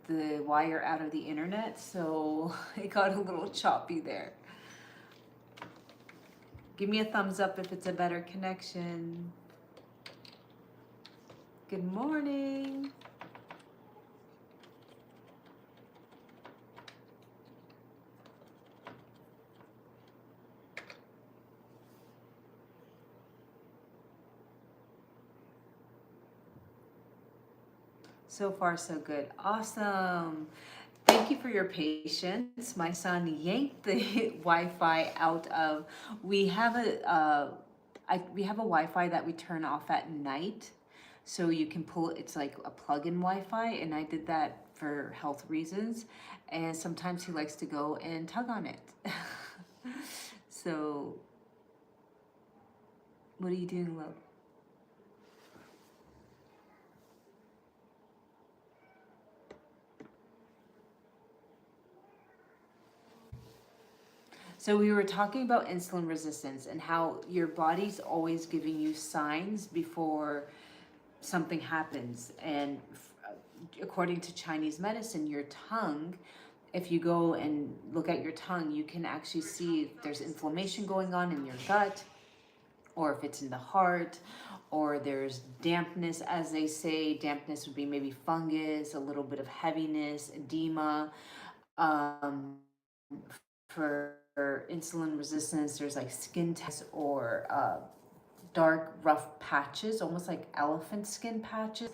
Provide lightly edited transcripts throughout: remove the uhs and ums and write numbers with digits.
the wire out of the internet, so it got a little choppy there. Give me a thumbs up if it's a better connection. Good morning. So far, so good. Awesome. Thank you for your patience. My son yanked the Wi-Fi out of. We have we have a Wi-Fi that we turn off at night, so you can pull. It's like a plug-in Wi-Fi, and I did that for health reasons. And sometimes he likes to go and tug on it. So, what are you doing, love? So we were talking about insulin resistance and how your body's always giving you signs before something happens. And according to Chinese medicine, your tongue, if you go and look at your tongue, you can actually see if there's inflammation going on in your gut, or if it's in the heart, or there's dampness, as they say. Dampness would be maybe fungus, a little bit of heaviness, edema. For insulin resistance, there's like skin tests or dark rough patches, almost like elephant skin patches,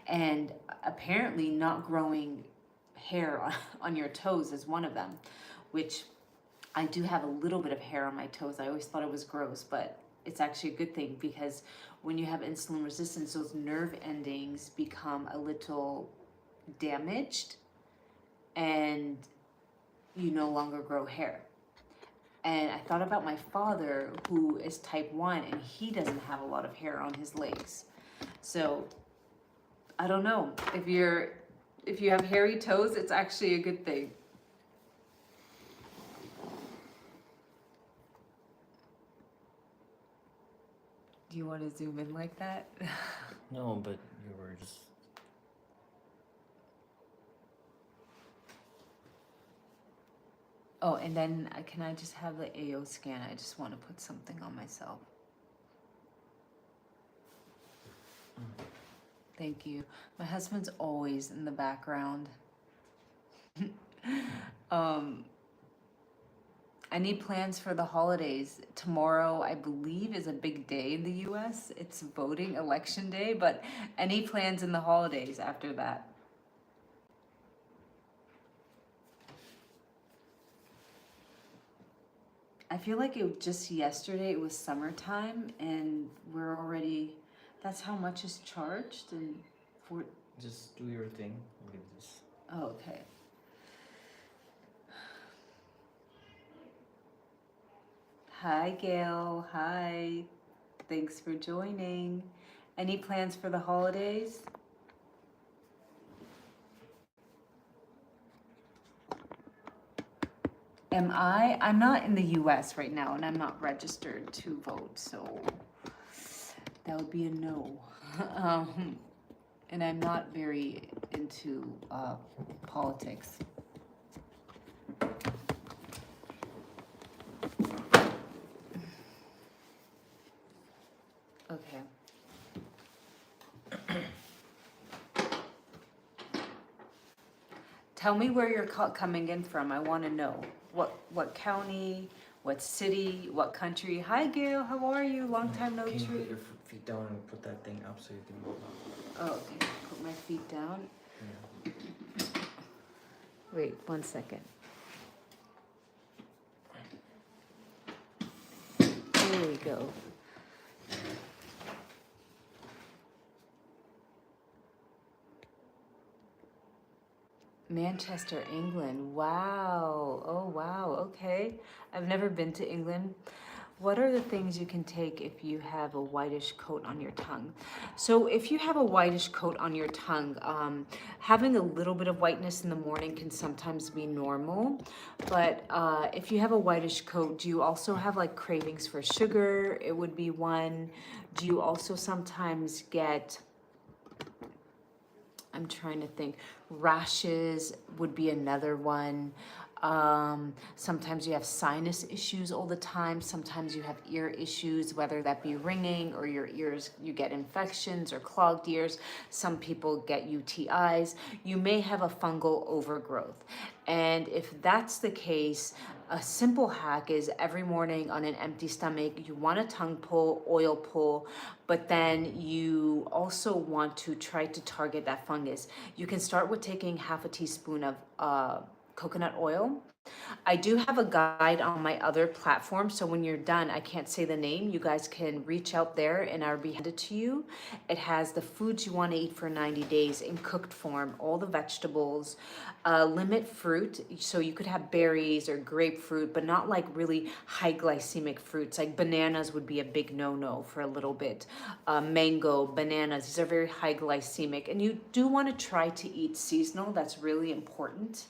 and apparently not growing hair on your toes is one of them, which I do have a little bit of hair on my toes. I always thought it was gross, but it's actually a good thing, because when you have insulin resistance, those nerve endings become a little damaged and you no longer grow hair. And I thought about my father, who is type 1, and he doesn't have a lot of hair on his legs. So I don't know, if you have hairy toes, it's actually a good thing. Do you want to zoom in like that? No, but you were just... Oh, and then can I just have the AO scan? I just want to put something on myself. Thank you. My husband's always in the background. Any plans for the holidays? Tomorrow, I believe, is a big day in the US. It's voting election day, but any plans in the holidays after that? I feel like just yesterday it was summertime, and we're already, that's how much is charged. And for Just do your thing. Leave this. Oh, okay. Hi, Gail. Hi. Thanks for joining. Any plans for the holidays? I'm not in the US right now, and I'm not registered to vote, so that would be a no. And I'm not very into politics. Okay. Tell me where you're coming in from. I want to know. What county, what city, what country? Hi, Gail. How are you? Long time no Can you tree. put your feet down and put that thing up so you can move on? Oh, okay. Put my feet down. Yeah. Wait, 1 second. There we go. Manchester, England. Wow. Oh, wow. Okay. I've never been to England. What are the things you can take if you have a whitish coat on your tongue? So if you have a whitish coat on your tongue, having a little bit of whiteness in the morning can sometimes be normal. But if you have a whitish coat, do you also have like cravings for sugar? It would be one. Do you also sometimes get I'm trying to think. Rashes would be another one. Sometimes you have sinus issues all the time. Sometimes you have ear issues, whether that be ringing or your ears, you get infections or clogged ears. Some people get UTIs. You may have a fungal overgrowth. And if that's the case, a simple hack is every morning on an empty stomach, you want a tongue pull, oil pull, but then you also want to try to target that fungus. You can start with taking half a teaspoon of coconut oil. I do have a guide on my other platform, so when you're done, I can't say the name. You guys can reach out there and I'll be handed to you. It has the foods you want to eat for 90 days in cooked form, all the vegetables, limit fruit. So you could have berries or grapefruit, but not like really high glycemic fruits. Like bananas would be a big no-no for a little bit. Mango, bananas, these are very high glycemic. And you do want to try to eat seasonal. That's really important.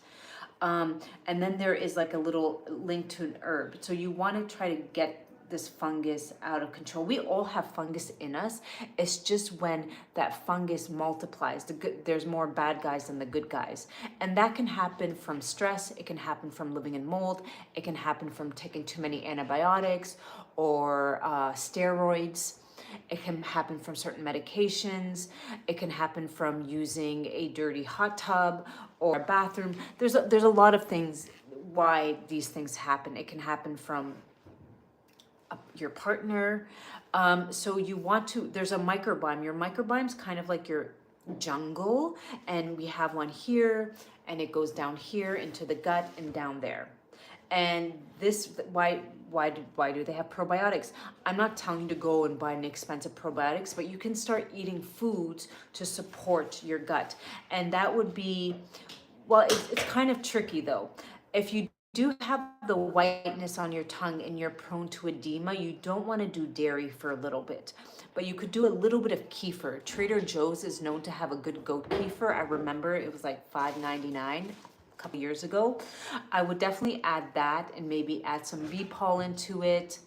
And then there is like a little link to an herb. So you want to try to get this fungus out of control. We all have fungus in us. It's just when that fungus multiplies, there's more bad guys than the good guys. And that can happen from stress. It can happen from living in mold. It can happen from taking too many antibiotics or steroids. It can happen from certain medications. It can happen from using a dirty hot tub or a bathroom. There's a lot of things why these things happen. It can happen from your partner. So you want to, there's a microbiome. Your microbiome's kind of like your jungle, and we have one here, and it goes down here into the gut and down there. And this, why do they have probiotics? I'm not telling you to go and buy an expensive probiotics, but you can start eating foods to support your gut. And that would be, well, it's kind of tricky though. If you do have the whiteness on your tongue and you're prone to edema, you don't want to do dairy for a little bit. But you could do a little bit of kefir. Trader Joe's is known to have a good goat kefir. I remember it was like $5.99 a couple years ago. I would definitely add that and maybe add some bee pollen to it.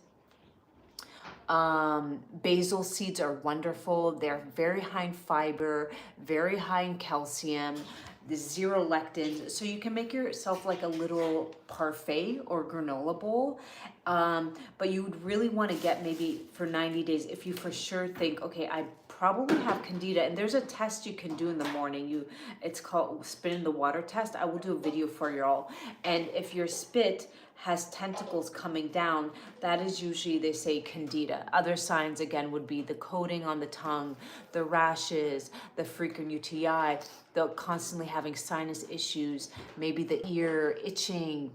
Basil seeds are wonderful. They're very high in fiber, very high in calcium, the zero lectins. So you can make yourself like a little parfait or granola bowl. But you would really want to get maybe for 90 days, if you for sure think, okay, I probably have candida, and there's a test you can do in the morning. It's called spit in the water test. I will do a video for y'all. And if your spit has tentacles coming down, that is usually, they say, candida. Other signs again would be the coating on the tongue, the rashes, the frequent UTI, the constantly having sinus issues, maybe the ear itching.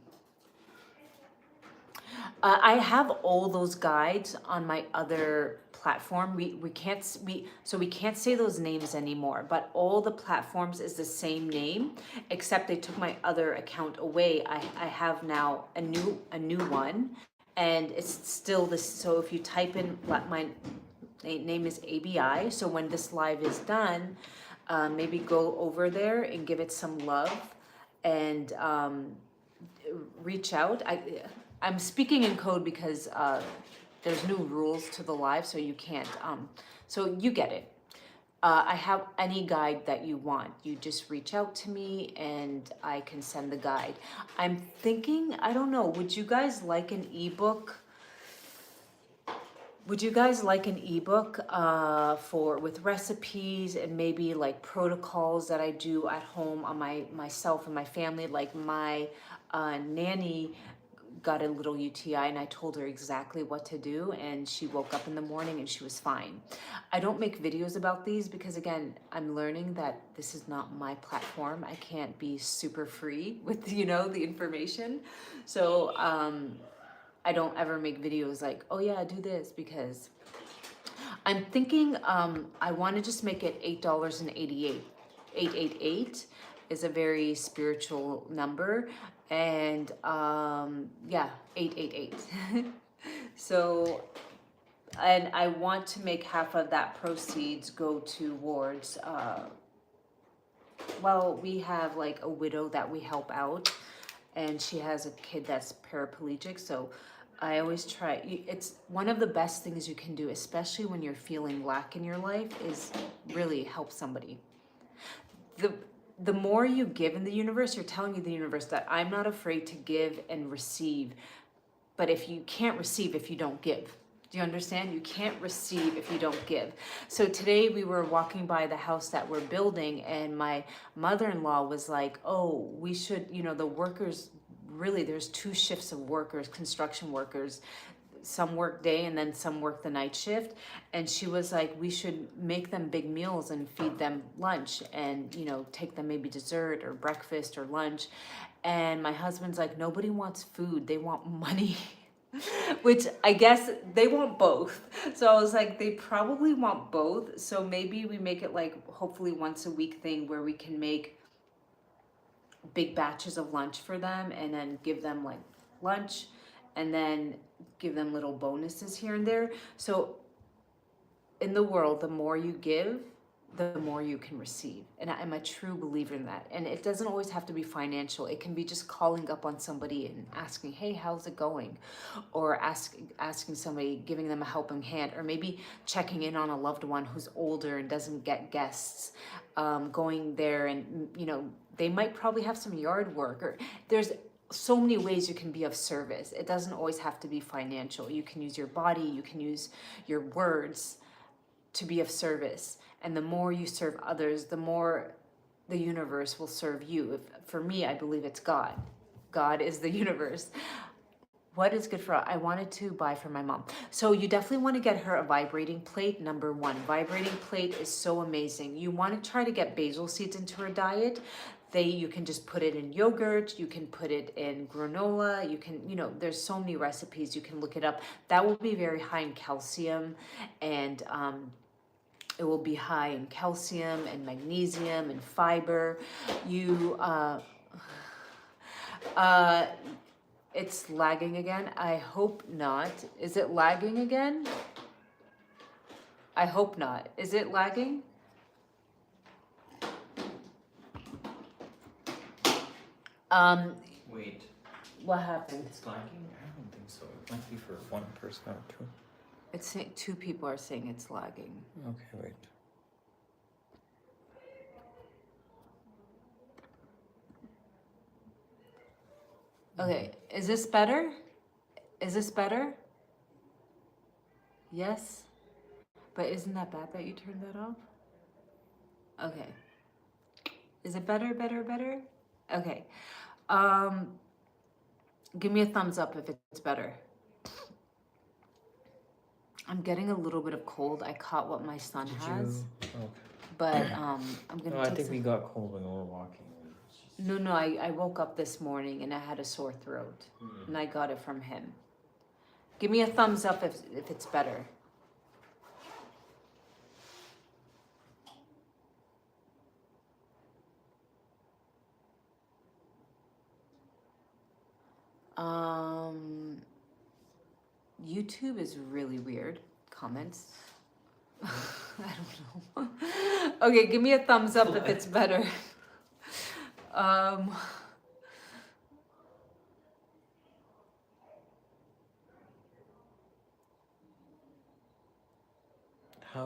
I have all those guides on my other platform. We can't say those names anymore, but all the platforms is the same name, except they took my other account away. I have now a new one, and it's still this. So if you type in my name is ABI. So when this live is done, maybe go over there and give it some love, and reach out. I'm speaking in code because there's new rules to the live, so you can't. So you get it. I have any guide that you want. You just reach out to me and I can send the guide. I'm thinking, I don't know, would you guys like an ebook? Would you guys like an ebook with recipes and maybe like protocols that I do at home on myself and my family? Like my nanny got a little UTI and I told her exactly what to do, and she woke up in the morning and she was fine. I don't make videos about these because again, I'm learning that this is not my platform. I can't be super free with, the information. So I don't ever make videos like, oh yeah, do this, because I'm thinking I want to just make it $8.88. 888 is a very spiritual number, and yeah, 888. So, and I want to make half of that proceeds go towards well, we have like a widow that we help out, and she has a kid that's paraplegic. So I always try, it's one of the best things you can do, especially when you're feeling lack in your life, is really help somebody. the more you give in the universe, you're telling the universe that I'm not afraid to give and receive. But if you can't receive if you don't give. Do you understand? You can't receive if you don't give. So today we were walking by the house that we're building, and my mother-in-law was like, oh, we should, the workers, really, there's 2 shifts of workers, construction workers. Some work day and then some work the night shift. And she was like, we should make them big meals and feed them lunch and, take them maybe dessert or breakfast or lunch. And my husband's like, nobody wants food. They want money. Which I guess they want both. So I was like, they probably want both. So maybe we make it like hopefully once a week thing where we can make big batches of lunch for them and then give them like lunch and then give them little bonuses here and there. So in the world, the more you give, the more you can receive. And I'm a true believer in that. And it doesn't always have to be financial. It can be just calling up on somebody and asking, hey, how's it going? Or asking somebody, giving them a helping hand, or maybe checking in on a loved one who's older and doesn't get guests, going there and, they might probably have some yard work, or there's so many ways you can be of service. It doesn't always have to be financial. You can use your body, you can use your words to be of service. And the more you serve others, the more the universe will serve you. For me, I believe it's God. God is the universe. What is good for, I wanted to buy for my mom. So you definitely want to get her a vibrating plate, number 1. Vibrating plate is so amazing. You want to try to get basil seeds into her diet. You can just put it in yogurt, you can put it in granola, you can, there's so many recipes, you can look it up. That will be very high in calcium, and it will be high in calcium and magnesium and fiber. It's lagging again. I hope not. Is it lagging again? I hope not. Is it lagging? Wait. What happened? It's lagging? I don't think so. It might be for one person or two. It's saying 2 people are saying it's lagging. Okay, wait. Okay, is this better? Is this better? Yes? But isn't that bad that you turned that off? Okay. Is it better? Okay. Give me a thumbs up if it's better. I'm getting a little bit of cold. I caught what my son has. Okay. But I'm gonna No, I think we got cold when we were walking. No, I woke up this morning and I had a sore throat. And I got it from him. Give me a thumbs up if it's better. YouTube is really weird. Comments. I don't know. Okay, give me a thumbs up if it's better. How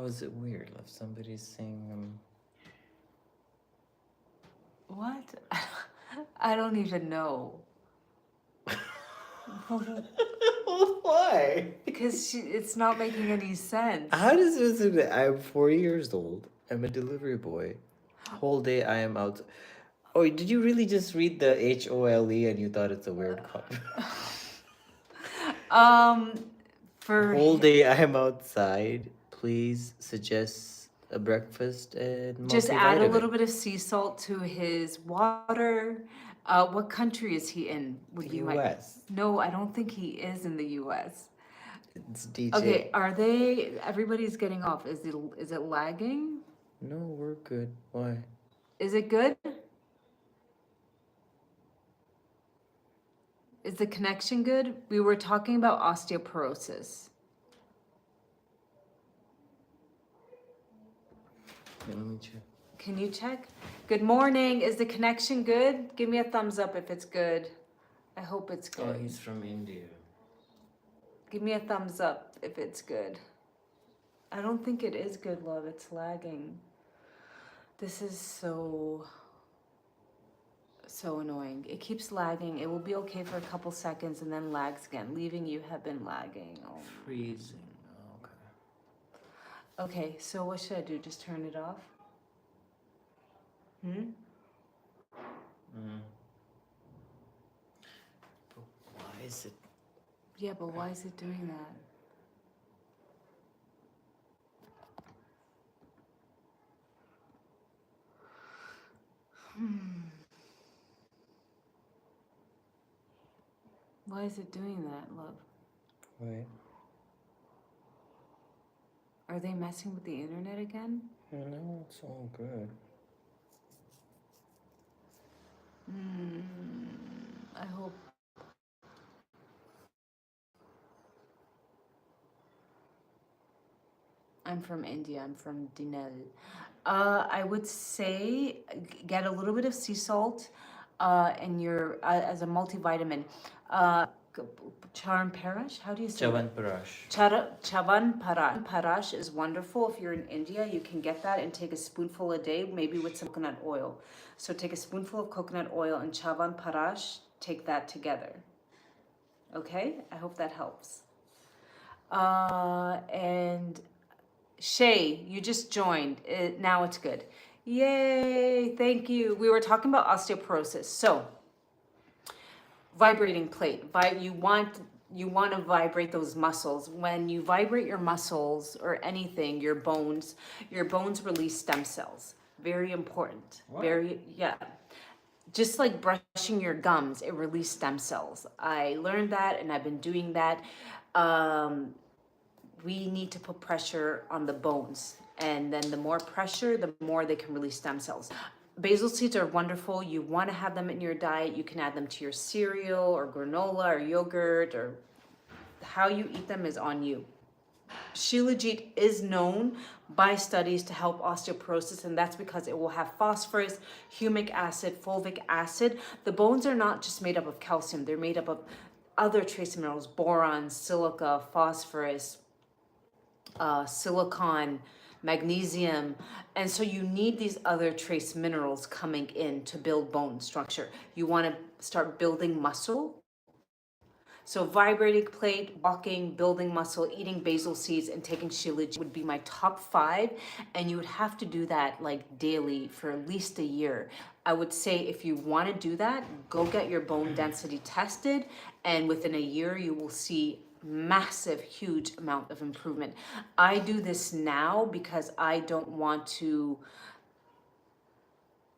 is it weird if somebody's saying What? I don't even know. Why? Because it's not making any sense. How does this? I'm 4 years old. I'm a delivery boy. Whole day I am out. Oh, did you really just read the HOLE and you thought it's a weird comment? For Whole day I am outside. Please suggest a breakfast and just add a multivitamin. little bit of sea salt to his water. What country is he in? US. No, I don't think he is in the US. It's DJ. Okay, everybody's getting off. Is it lagging? No, we're good. Why? Is it good? Is the connection good? We were talking about osteoporosis. Okay, let me check. Can you check? Good morning. Is the connection good? Give me a thumbs up if it's good. I hope it's good. Oh, he's from India. Give me a thumbs up if it's good. I don't think it is good, love. It's lagging. This is so annoying. It keeps lagging. It will be okay for a couple seconds and then lags again, leaving you have been lagging. Oh. Freezing. Okay. Okay, so what should I do? Just turn it off? Hmm? Mm. But why is it? Yeah, but why is it doing that? Why is it doing that, love? Wait. Are they messing with the internet again? No, it's all good. I hope. I'm from India. I'm from Dinel. I would say get a little bit of sea salt in your as a multivitamin. Charan Parash, how do you say Chavan that? Parash. Chavan Parash is wonderful. If you're in India, you can get that and take a spoonful a day, maybe with some coconut oil. So take a spoonful of coconut oil and Chavan Parash, take that together. Okay, I hope that helps. And Shay, you just joined. Now it's good. Yay, thank you. We were talking about osteoporosis. So, vibrating plate. You want to vibrate those muscles. When you vibrate your muscles or anything, your bones release stem cells. Very important. What? Yeah. Just like brushing your gums, it releases stem cells. I learned that and I've been doing that. We need to put pressure on the bones. And then the more pressure, the more they can release stem cells. Basil seeds are wonderful. You want to have them in your diet. You can add them to your cereal or granola or yogurt, or how you eat them is on you. Shilajit is known by studies to help osteoporosis, and that's because it will have phosphorus, humic acid, fulvic acid. The bones are not just made up of calcium, they're made up of other trace minerals, boron, silica, phosphorus, silicon, magnesium. And so you need these other trace minerals coming in to build bone structure. You want to start building muscle. So vibrating plate, walking, building muscle, eating basil seeds, and taking shilajit would be my top 5. And you would have to do that like daily for at least a year. I would say if you want to do that, go get your bone density tested. And within a year, you will see massive, huge amount of improvement. I do this now because I don't want to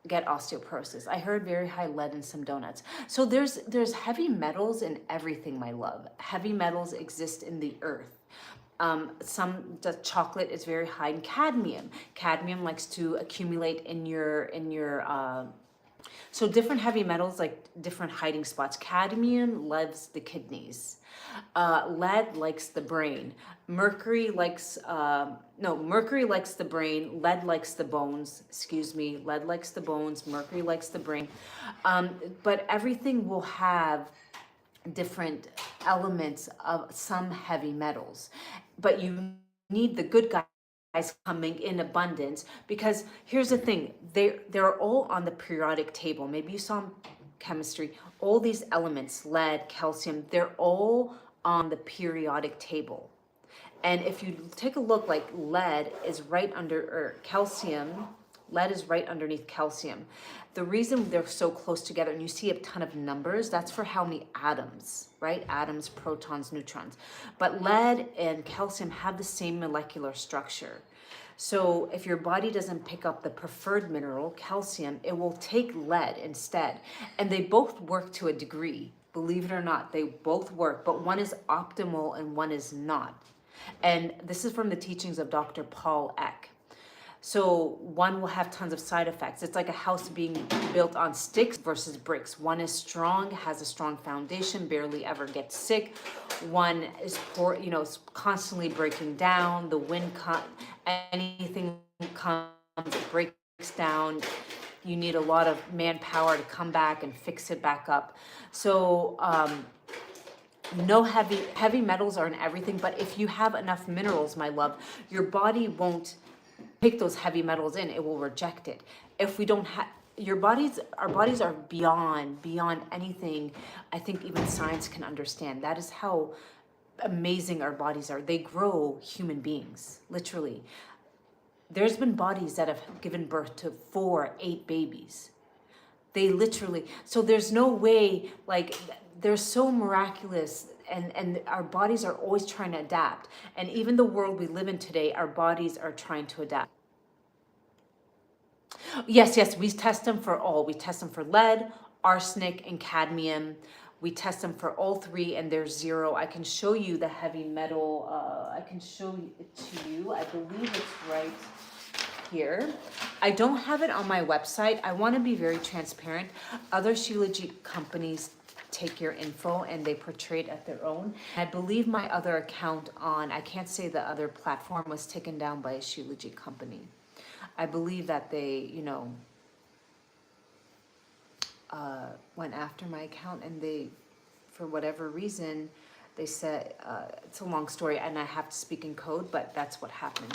get osteoporosis. I heard very high lead in some donuts. So there's heavy metals in everything, my love. Heavy metals exist in the earth. The chocolate is very high in cadmium. Cadmium likes to accumulate in your so different heavy metals, like different hiding spots. Cadmium loves the kidneys. Lead likes the brain. Mercury likes the brain. Lead likes the bones. Excuse me. Lead likes the bones. Mercury likes the brain. But everything will have different elements of some heavy metals. But you need the good guys coming in abundance, because here's the thing, they're all on the periodic table. Maybe you saw in chemistry, all these elements, lead, calcium, they're all on the periodic table. And if you take a look, like lead is right under, or calcium, lead is right underneath calcium. The reason they're so close together, and you see a ton of numbers, that's for how many atoms, right? Atoms, protons, neutrons. But lead and calcium have the same molecular structure. So if your body doesn't pick up the preferred mineral, calcium, it will take lead instead. And they both work to a degree. Believe it or not, they both work, but one is optimal and one is not. And this is from the teachings of Dr. Paul Eck. So one will have tons of side effects. It's like a house being built on sticks versus bricks. One is strong, has a strong foundation, barely ever gets sick. One is poor, is constantly breaking down. The wind anything comes, it breaks down. You need a lot of manpower to come back and fix it back up. So no heavy metals are in everything, but if you have enough minerals, my love, your body won't take those heavy metals in, it will reject it. If we don't have, our bodies are beyond anything I think even science can understand. That is how amazing our bodies are. They grow human beings, literally. There's been bodies that have given birth to 4, 8 babies. They literally, so there's no way, like, they're so miraculous, and our bodies are always trying to adapt. And even the world we live in today, our bodies are trying to adapt. Yes, we test them for all. We test them for lead, arsenic, and cadmium. We test them for all three, and they're zero. I can show you the heavy metal. I can show it to you. I believe it's right here. I don't have it on my website. I want to be very transparent. Other Shilajit companies take your info and they portray it at their own. I believe my other account on, I can't say the other platform, was taken down by a Shilajit company. I believe that they, went after my account, and they, for whatever reason, they said, it's a long story and I have to speak in code, but that's what happened.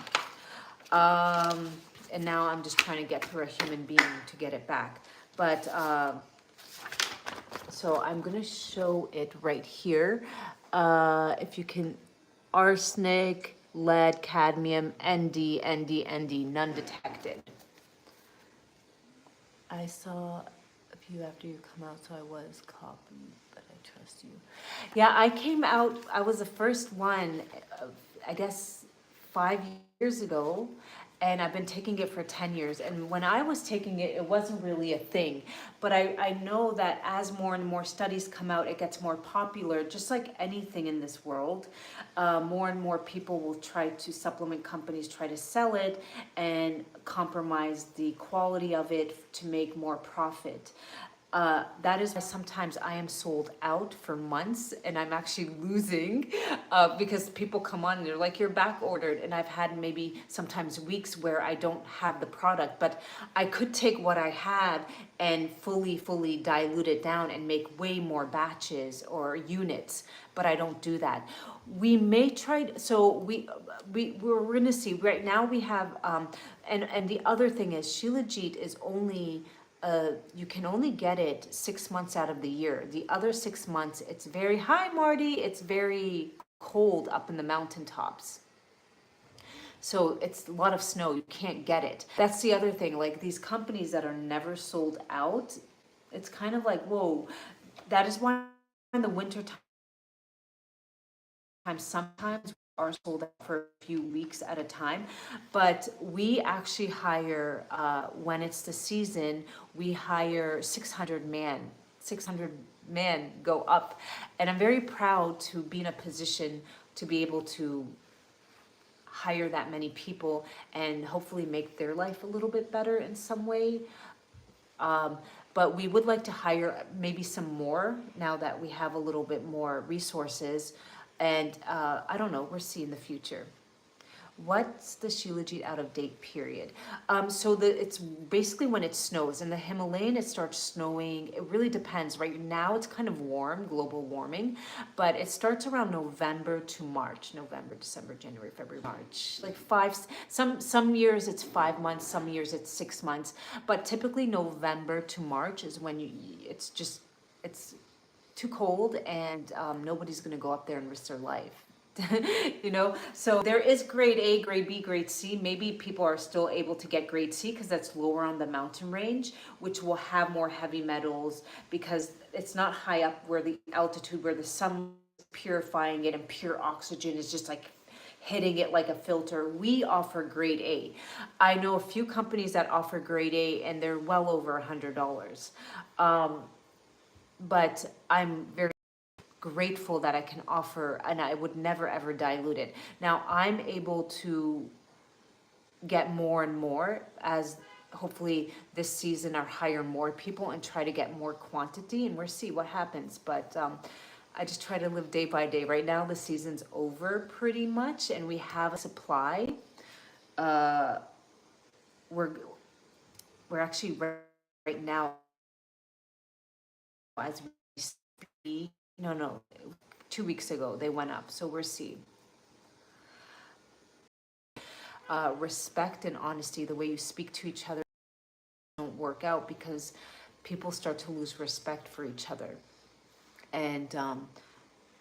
And now I'm just trying to get through a human being to get it back. But, so I'm gonna show it right here. If you can, arsenic, lead, cadmium, ND, none detected. I saw a few after you come out, so I was copied, but I trust you. Yeah, I came out, I was the first one, I guess 5 years ago, and I've been taking it for 10 years. And when I was taking it, it wasn't really a thing. But I know that as more and more studies come out, it gets more popular, just like anything in this world. More and more people will try to, supplement companies try to sell it and compromise the quality of it to make more profit. That is why sometimes I am sold out for months and I'm actually losing because people come on and they're like, you're back ordered. And I've had maybe sometimes weeks where I don't have the product, but I could take what I have and fully dilute it down and make way more batches or units, but I don't do that. We may try, so we're gonna see. Right now we have, and the other thing is Shilajit is only, you can only get it 6 months out of the year. The other 6 months, it's very, hi Marty, it's very cold up in the mountaintops. So it's a lot of snow, you can't get it. That's the other thing, like these companies that are never sold out, it's kind of like, whoa, that is why in the winter time sometimes are sold out for a few weeks at a time. But we actually hire, when it's the season, we hire 600 men go up. And I'm very proud to be in a position to be able to hire that many people and hopefully make their life a little bit better in some way. But we would like to hire maybe some more now that we have a little bit more resources. And I don't know, we'll see in the future. What's the Shilajit out of date period? So it's basically when it snows. In the Himalayan, it starts snowing. It really depends. Right now, it's kind of warm, global warming, but it starts around November to March. November, December, January, February, March. Like some years it's 5 months, some years it's 6 months, but typically November to March is when it's too cold, and nobody's gonna go up there and risk their life. So there is grade A, grade B, grade C. Maybe people are still able to get grade C because that's lower on the mountain range, which will have more heavy metals because it's not high up where the altitude where the sun is purifying it and pure oxygen is just like hitting it like a filter. We offer grade A. I know a few companies that offer grade A and they're well over $100. But I'm very grateful that I can offer, and I would never ever dilute it. Now I'm able to get more and more as hopefully this season I hire more people and try to get more quantity, and we'll see what happens. But I just try to live day by day. Right now the season's over pretty much and we have a supply. We're actually right now as we speak, no, 2 weeks ago they went up, so we'll see. respect and honesty, the way you speak to each other, don't work out because people start to lose respect for each other. And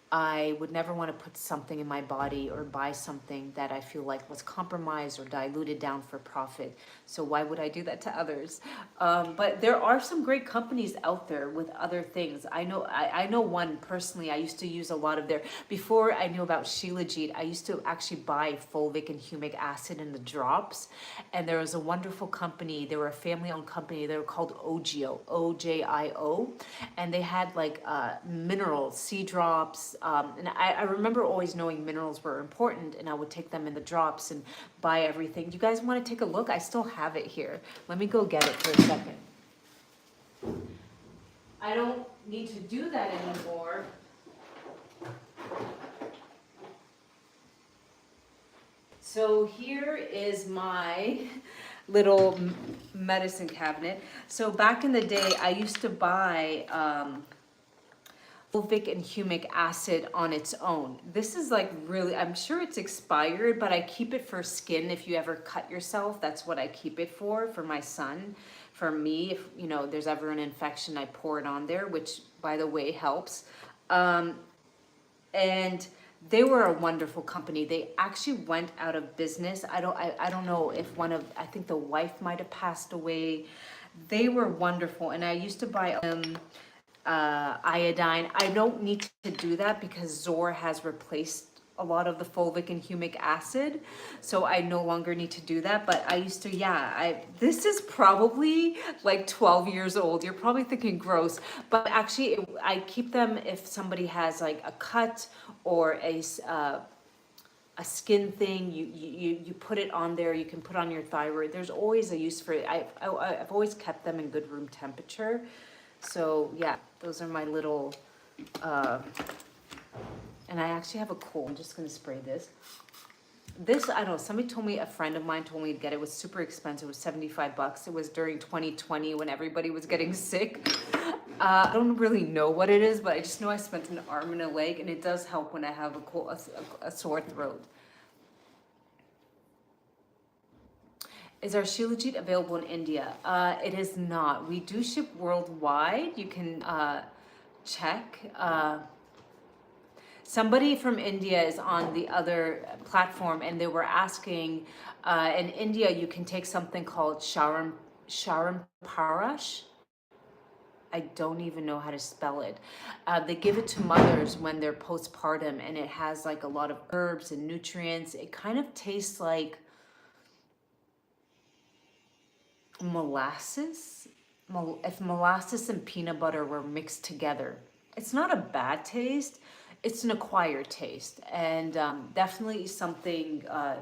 I would never want to put something in my body or buy something that I feel like was compromised or diluted down for profit. So why would I do that to others? But there are some great companies out there with other things. I know one personally. I used to use a lot of their, before I knew about Shilajit, I used to actually buy fulvic and humic acid in the drops. And there was a wonderful company. They were a family-owned company. They were called Ogio, O-J-I-O. And they had like minerals, sea drops, and I remember always knowing minerals were important, and I would take them in the drops and buy everything. You guys want to take a look? I still have it here. Let me go get it for a second. I don't need to do that anymore. So here is my little medicine cabinet. So back in the day, I used to buy fulvic and humic acid on its own. This is like really, I'm sure it's expired, but I keep it for skin. If you ever cut yourself, that's what I keep it for my son. For me, if you know there's ever an infection, I pour it on there, which by the way helps. And they were a wonderful company. They actually went out of business. I don't know if I think the wife might have passed away. They were wonderful, and I used to buy iodine. I don't need to do that because Zor has replaced a lot of the fulvic and humic acid, so I no longer need to do that. But I used to, this is probably like 12 years old. You're probably thinking gross, but actually I keep them if somebody has like a cut or a skin thing. You put it on there. You can put on your thyroid. There's always a use for it. I've always kept them in good room temperature. So yeah, those are my little, and I actually have a cool. I'm just gonna spray this. This, I don't know, somebody told me, a friend of mine told me to get it. It was super expensive. It was $75. It was during 2020 when everybody was getting sick. I don't really know what it is, but I just know I spent an arm and a leg, and it does help when I have a sore throat. Is our Shilajit available in India? It is not. We do ship worldwide. You can check. Somebody from India is on the other platform, and they were asking, in India, you can take something called Parash. I don't even know how to spell it. They give it to mothers when they're postpartum, and it has like a lot of herbs and nutrients. It kind of tastes like molasses. If molasses and peanut butter were mixed together. It's not a bad taste. It's an acquired taste, and definitely something. Or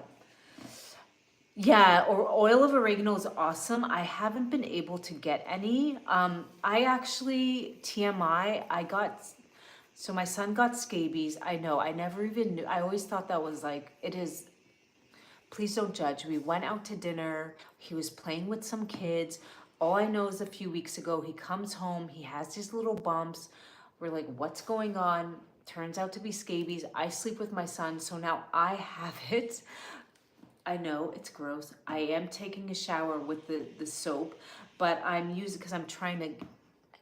oil of oregano is awesome. I haven't been able to get any. I actually, TMI, so my son got scabies. I know, I never even knew. I always thought that was like, it is, please don't judge. We went out to dinner. He was playing with some kids. All I know is a few weeks ago, he comes home, he has these little bumps. We're like, what's going on? Turns out to be scabies. I sleep with my son, so now I have it. I know it's gross. I am taking a shower with the soap, but I'm using, because I'm trying to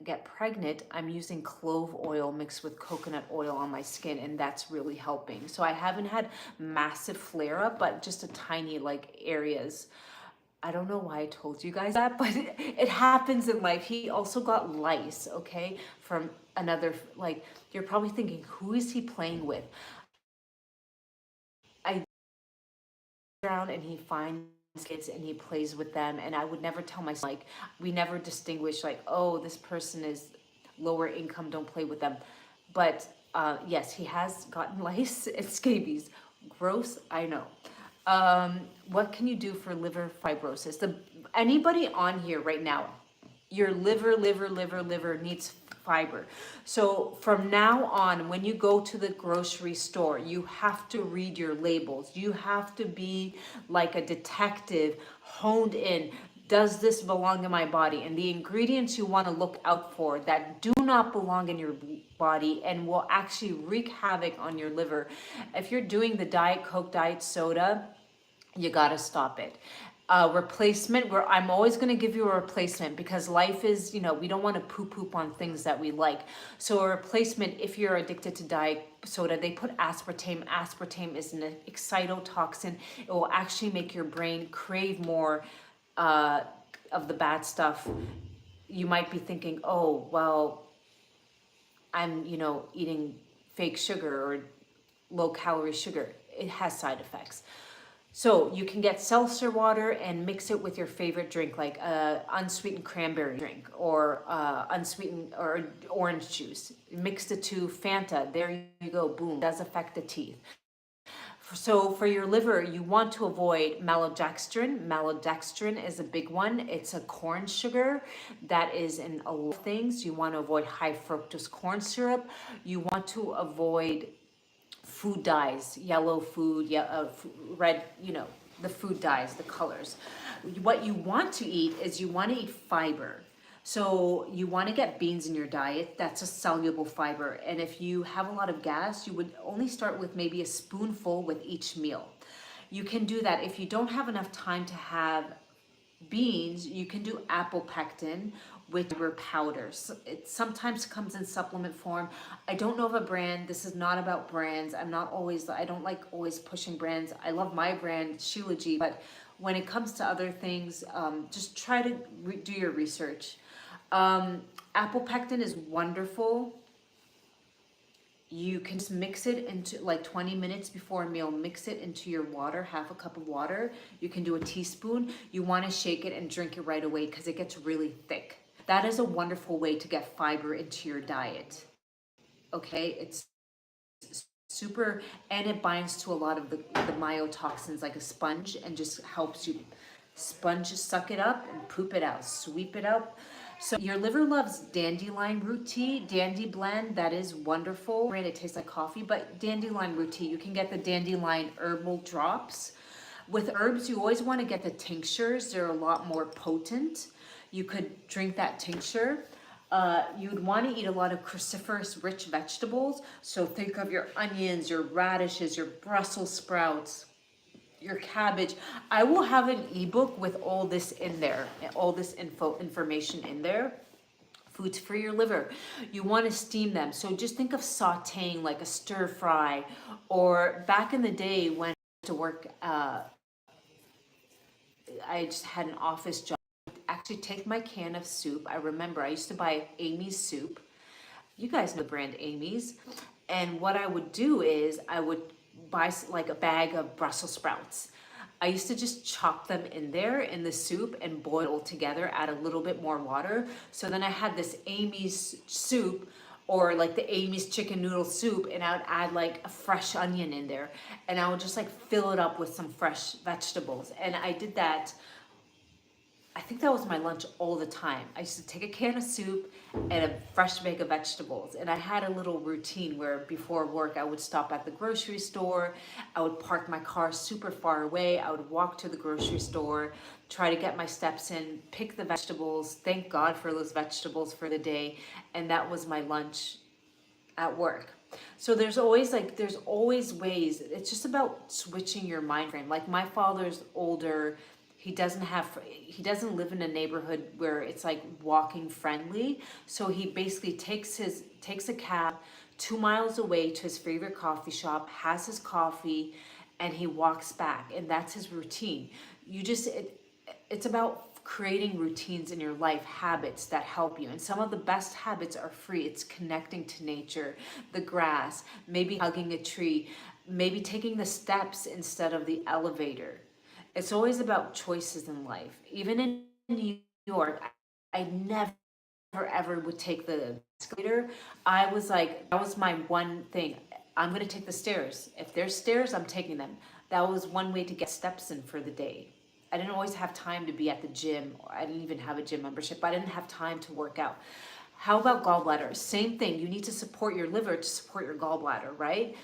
get pregnant, I'm using clove oil mixed with coconut oil on my skin, and that's really helping. So I haven't had massive flare up, but just a tiny like areas. I don't know why I told you guys that, but it happens in life. He also got lice, okay, from another, like, you're probably thinking, who is he playing with? I around and he finds kids and he plays with them, and I would never tell my son, like, we never distinguish like, oh, this person is lower income, don't play with them. But yes, he has gotten lice and scabies. Gross, I know. What can you do for liver fibrosis? Anybody on here right now, your liver needs fiber. So from now on, when you go to the grocery store, you have to read your labels. You have to be like a detective, honed in. Does this belong in my body? And the ingredients you want to look out for that do not belong in your body and will actually wreak havoc on your liver. If you're doing the Diet Coke, Diet Soda, you got to stop it. Replacement, where I'm always going to give you a replacement, because life is, we don't want to poop on things that we like. So a replacement, if you're addicted to diet soda, they put aspartame. Aspartame is an excitotoxin. It will actually make your brain crave more of the bad stuff. You might be thinking, oh, well, I'm, eating fake sugar or low calorie sugar. It has side effects. So you can get seltzer water and mix it with your favorite drink, like unsweetened cranberry drink, or unsweetened or orange juice. Mix the two, Fanta. There you go. Boom. It does affect the teeth. So for your liver, you want to avoid maltodextrin. Maltodextrin is a big one. It's a corn sugar that is in a lot of things. You want to avoid high fructose corn syrup. You want to avoid food dyes, yellow food, red, the food dyes, the colors. What you want to eat is you want to eat fiber. So you want to get beans in your diet. That's a soluble fiber. And if you have a lot of gas, you would only start with maybe a spoonful with each meal. You can do that. If you don't have enough time to have beans, you can do apple pectin with fiber powders. It sometimes comes in supplement form. I don't know of a brand. This is not about brands. I don't like always pushing brands. I love my brand, Shilajit, but when it comes to other things, just try to do your research. Apple pectin is wonderful. You can just mix it into like 20 minutes before a meal, mix it into your water, half a cup of water. You can do a teaspoon. You want to shake it and drink it right away because it gets really thick. That is a wonderful way to get fiber into your diet. Okay, it's super, and it binds to a lot of the myotoxins like a sponge, and just helps you suck it up and poop it out, sweep it up. So your liver loves dandelion root tea, dandy blend. That is wonderful. And it tastes like coffee, but dandelion root tea, you can get the dandelion herbal drops. With herbs, you always want to get the tinctures. They're a lot more potent. You could drink that tincture. You'd want to eat a lot of cruciferous rich vegetables. So think of your onions, your radishes, your Brussels sprouts, your cabbage. I will have an ebook with all this in there, all this information in there. Foods for your liver. You want to steam them. So just think of sauteing like a stir fry, or back in the day when I used to work, I just had an office job. Actually take my can of soup. I remember I used to buy Amy's soup. You guys know the brand Amy's. And what I would do is I would buy like a bag of Brussels sprouts. I used to just chop them in there in the soup and boil together, add a little bit more water. So then I had this Amy's soup, or like the Amy's chicken noodle soup, and I would add like a fresh onion in there, and I would just like fill it up with some fresh vegetables. And I did that. I think that was my lunch all the time. I used to take a can of soup and a fresh bag of vegetables. And I had a little routine where before work, I would stop at the grocery store. I would park my car super far away. I would walk to the grocery store, try to get my steps in, pick the vegetables. Thank God for those vegetables for the day. And that was my lunch at work. So there's always ways. It's just about switching your mind frame. Like my father's older. He doesn't live in a neighborhood where it's like walking friendly. So he basically takes a cab 2 miles away to his favorite coffee shop, has his coffee, and he walks back. And that's his routine. It's about creating routines in your life, habits that help you. And some of the best habits are free. It's connecting to nature, the grass, maybe hugging a tree, maybe taking the steps instead of the elevator. It's always about choices in life. Even in New York, I never ever would take the escalator. I was like, that was my one thing. I'm going to take the stairs. If there's stairs, I'm taking them. That was one way to get steps in for the day. I didn't always have time to be at the gym. I didn't even have a gym membership. I didn't have time to work out. How about gallbladder? Same thing. You need to support your liver to support your gallbladder, right?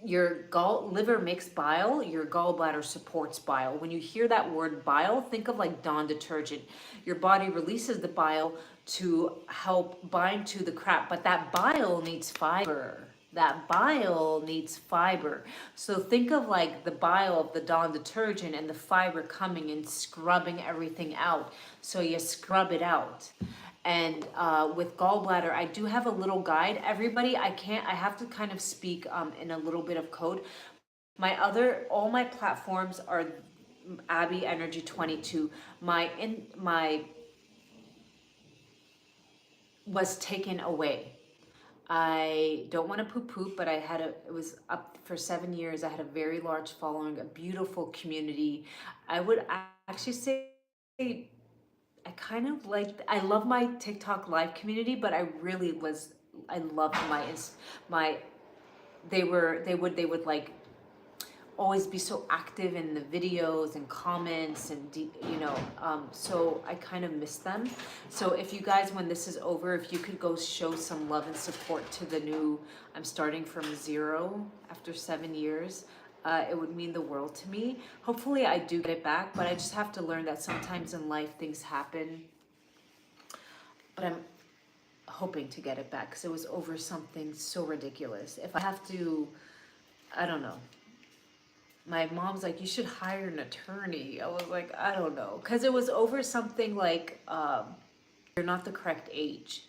Your liver makes bile, your gallbladder supports bile. When you hear that word bile, think of like Dawn detergent. Your body releases the bile to help bind to the crap, but that bile needs fiber, That bile needs fiber. So think of like the bile of the Dawn detergent and the fiber coming and scrubbing everything out. So you scrub it out. And with gallbladder, I do have a little guide. Everybody, I have to kind of speak in a little bit of code. All my platforms are Abby Energy 22. My was taken away. I don't want to poop, but it was up for 7 years. I had a very large following, a beautiful community. I would actually say I kind of I love my TikTok live community, but I loved my, they would like always be so active in the videos and comments and so I kind of miss them. So if you guys, when this is over, if you could go show some love and support to the new, I'm starting from zero after 7 years, it would mean the world to me. Hopefully I do get it back, but I just have to learn that sometimes in life things happen, but I'm hoping to get it back because it was over something so ridiculous. If I have to, I don't know. My mom's like, you should hire an attorney. I was like, I don't know. Because it was over something like, you're not the correct age.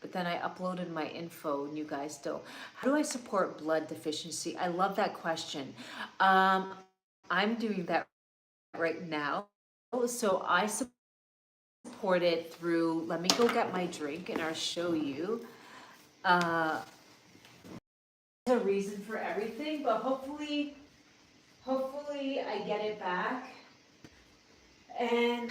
But then I uploaded my info and you guys still. How do I support blood deficiency? I love that question. I'm doing that right now. So I support it through, let me go get my drink and I'll show you. There's a reason for everything, but hopefully I get it back. And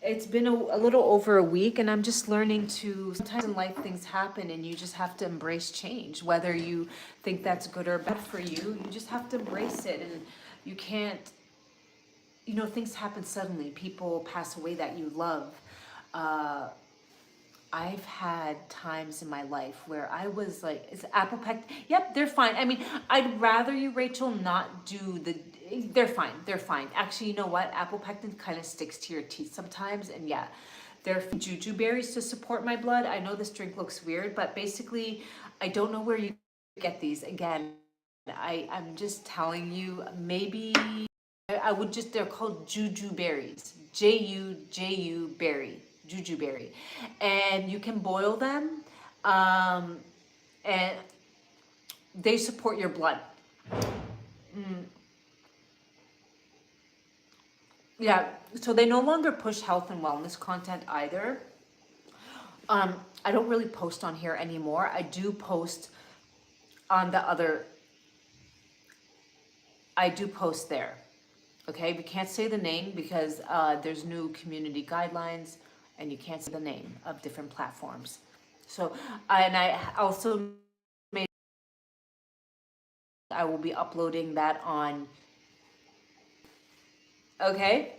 it's been a little over a week and I'm just learning to, sometimes in life things happen and you just have to embrace change. Whether you think that's good or bad for you, you just have to embrace it. And you can't, things happen suddenly. People pass away that you love. I've had times in my life where I was like, is apple pectin? Yep, they're fine. I mean, I'd rather you, Rachel, not do they're fine. They're fine. Actually, you know what? Apple pectin kind of sticks to your teeth sometimes. And yeah, they're Juju berries to support my blood. I know this drink looks weird, but basically, I don't know where you get these. Again, I'm just telling you, maybe they're called Juju berries. Juju berry. Juju berry, and you can boil them, and they support your blood. Yeah, so they no longer push health and wellness content either. I don't really post on here anymore. I do post on I do post there. Okay, we can't say the name because there's new community guidelines and you can't say the name of different platforms. So, I also I will be uploading that on, okay?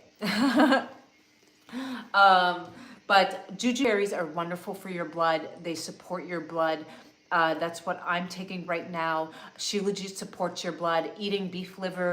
But Juju berries are wonderful for your blood. They support your blood. That's what I'm taking right now. Shilajit supports your blood. Eating beef liver